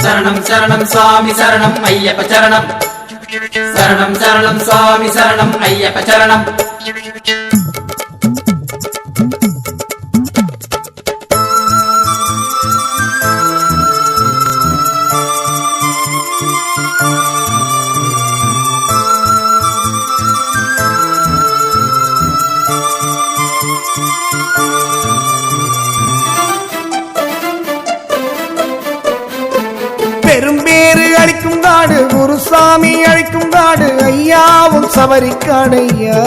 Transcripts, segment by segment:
சரணம் சரணம் சுவாமி சரணம் ஐயப்ப சரணம் சரணம் சரணம் சுவாமி சரணம் ஐயப்ப சரணம் பெரும்பேறு அளிக்கும் காடு குருசாமி அழைக்கும் காடு ஐயாவும் சபரிக்காடு ஐயா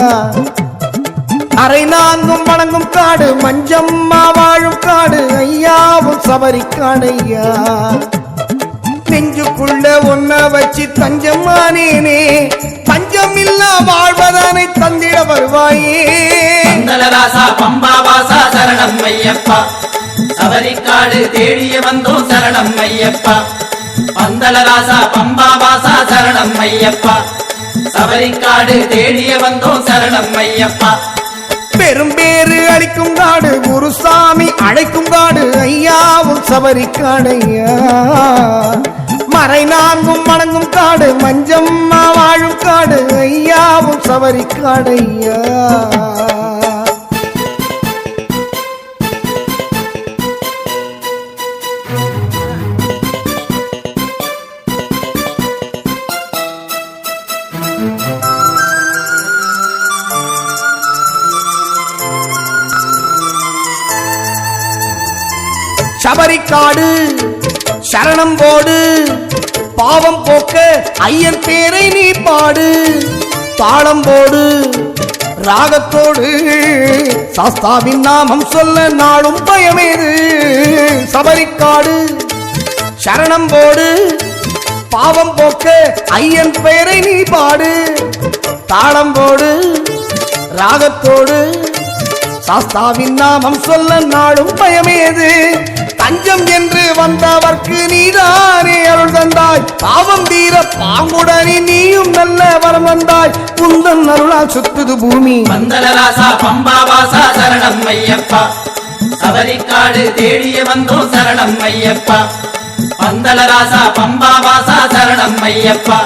அரை நான்கும் வணங்கும் காடு மஞ்சம்மா வாழும் காடு ஐயாவும் சபரிக்காடு ஐயா நெஞ்சுக்குள்ள ஒன்ன வச்சு தஞ்சம்மானேனே பஞ்சம் இல்லா வாழ்வதானை தந்திட வருவாயே மங்களராசா பம்பாவாசா சரணம் ஐயப்பா சபரிக்காடு தேடிய வந்தோம் சரணம் ஐயப்பா பந்தலராசா பம்பாவாசா சரணம் ஐயப்பா சபரிக்காடு தேடிய வந்தோம் சரணம் ஐயப்பா பெரும்பேறு அளிக்கும் காடு குருசாமி அழைக்கும் காடு ஐயாவும் சபரிக்காடு ஐயா மறை நான்கும் வணங்கும் காடு மஞ்சம்மா வாழும் காடு ஐயாவும் சபரிக்காடு ஐயா சபரிக்காடு சரணம் போடு பாவம் போக்க ஐயன் பேரை நீ பாடு தாளம் போடு ராகத்தோடு சாஸ்தாவின் நாமம் சொல்ல நாடும் பயமேது சபரிக்காடு சரணம் போடு பாவம் போக்க ஐயன் பெயரை நீ பாடு தாளம் போடு ராகத்தோடு சாஸ்தாவின் நாமம் சொல்ல நாடும் பயமேது தஞ்சம் என்று வந்தவர்க்கு நீதானே அருள் தந்தாய் பாவம் தீர பாங்குடனே நீயும் நல்ல வரம் வந்தாய் குந்தன் அருளால் சுத்துது பூமி மங்களராசா பம்பாவாசா சரணம் ஐயப்பா சபரிக்காடு தேடிய வந்தோம் சரணம் ஐயப்பா பந்தலராசா பம்பாவாசா சரணம் ஐயப்பா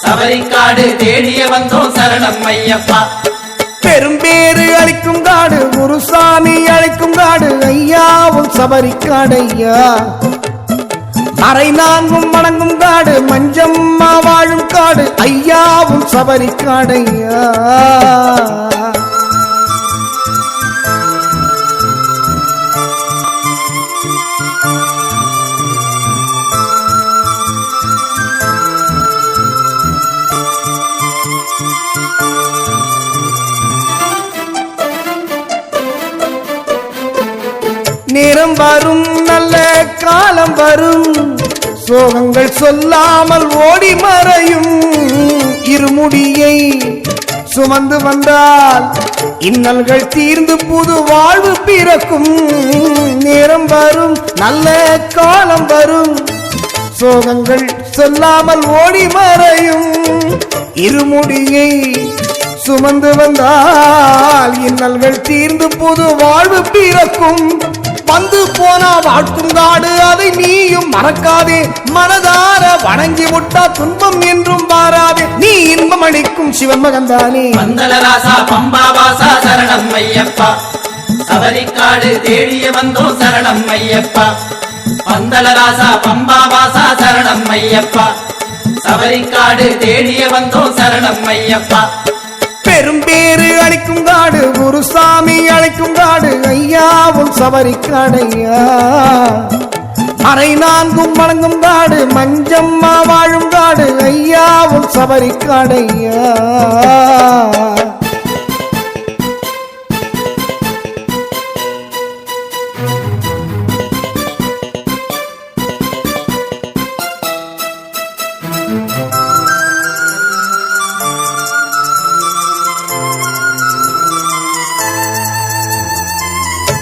சபரிக்காடு தேடிய வந்தோம் சரணம் ஐயப்பா பெரும்பேறு அளிக்கும் காடு குருசாமி அழைக்கும் காடு ஐயாவும் சபரிக்காடு ஐயா அரை நான்கும் வணங்கும் காடு மஞ்சம்மா வாழும் காடு ஐயாவும் சபரிக்காடு ஐயா நேரம் வரும் நல்ல காலம் வரும் சோகங்கள் சொல்லாமல் ஓடி மறையும் இருமுடியை சுமந்து வந்தால் இன்னல்கள் தீர்ந்து புது வாழ்வு பிறக்கும் நேரம் வரும் நல்ல காலம் வரும் சோகங்கள் சொல்லாமல் ஓடி மறையும் இருமுடியை சுமந்து வந்தால் இன்னல்கள் தீர்ந்து புது வாழ்வு பிறக்கும் வந்து போனா வாழ்க்கும் காடு அதை நீயும் மறக்காதே மனதார வணங்கி விட்டா துன்பம் என்றும் மாறாதே நீ இன்பம் அளிக்கும் சிவன் மகன்தானே மங்களராசா பம்பாவாசா சரணம் ஐயப்பா சபரிக்காடு தேடிய வந்தோம் சரணம் ஐயப்பா பந்தலராசா பம்பாவாசா சரணம் ஐயப்பா சபரிக்காடு தேடிய வந்தோம் சரணம் ஐயப்பா பெரும்பேறு அளிக்கும் காடு குருசாமி அழைக்கும் காடு ஐயாவும் சபரிக்காடு ஐயா அரை நான்கும் வணங்கும் காடு மஞ்சம்மா வாழும் காடு ஐயாவும் சபரிக்காடு ஐயா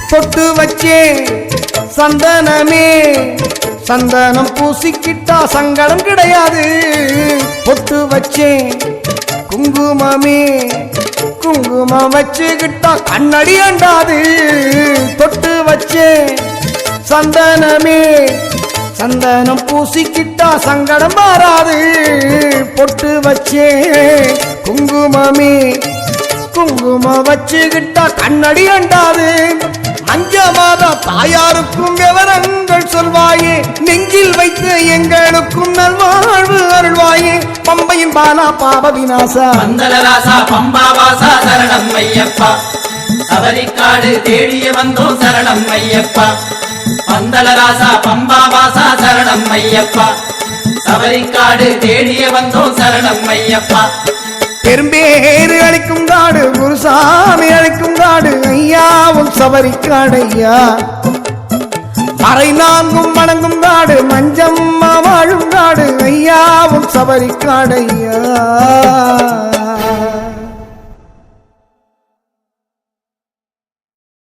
தொட்டு வச்சே சந்தனமே சந்தனம் பூசிக்கிட்டா சங்கடம் கிடையாது பொட்டு வச்சே குங்குமமே குங்குமம் வச்சுக்கிட்டா கண்ணடி அண்டாது தொட்டு வச்சே சந்தனமே சந்தனம் பூசிக்கிட்டா சங்கடம் மாறாது. பொட்டு வச்சே குங்குமமே, குங்குமம் வச்சுக்கிட்டா கண்ணடி அண்டாது. மஞ்ச மாதா தாயாருக்கும் விவரங்கள் சொல்வாயே, நெஞ்சில் வைத்து எங்களுக்கும் நல்வாழ்வு அருள்வாயே. பம்பையின் பாலா பாப விநாசா, மந்தலராசா பம்பாவாசா சரணம் ஐயப்பா. சபரிக்காடு தேடிய வந்தோம் சரணம் ஐயப்பா. மந்தலராசா பம்பாவாசா சரணம் ஐயப்பா. சபரிக்காடு தேடிய வந்தோம் சரணம் ஐயப்பா. பெரும்பேறு அளிக்கும் காடு, குருசாமி அளிக்கும் காடு, ஐயாவும் சபரிக்காடையா. மறை நான்கும் வணங்கும் காடு, மஞ்சம்மா வாழும் காடு, ஐயாவும் சபரிக்காடையா.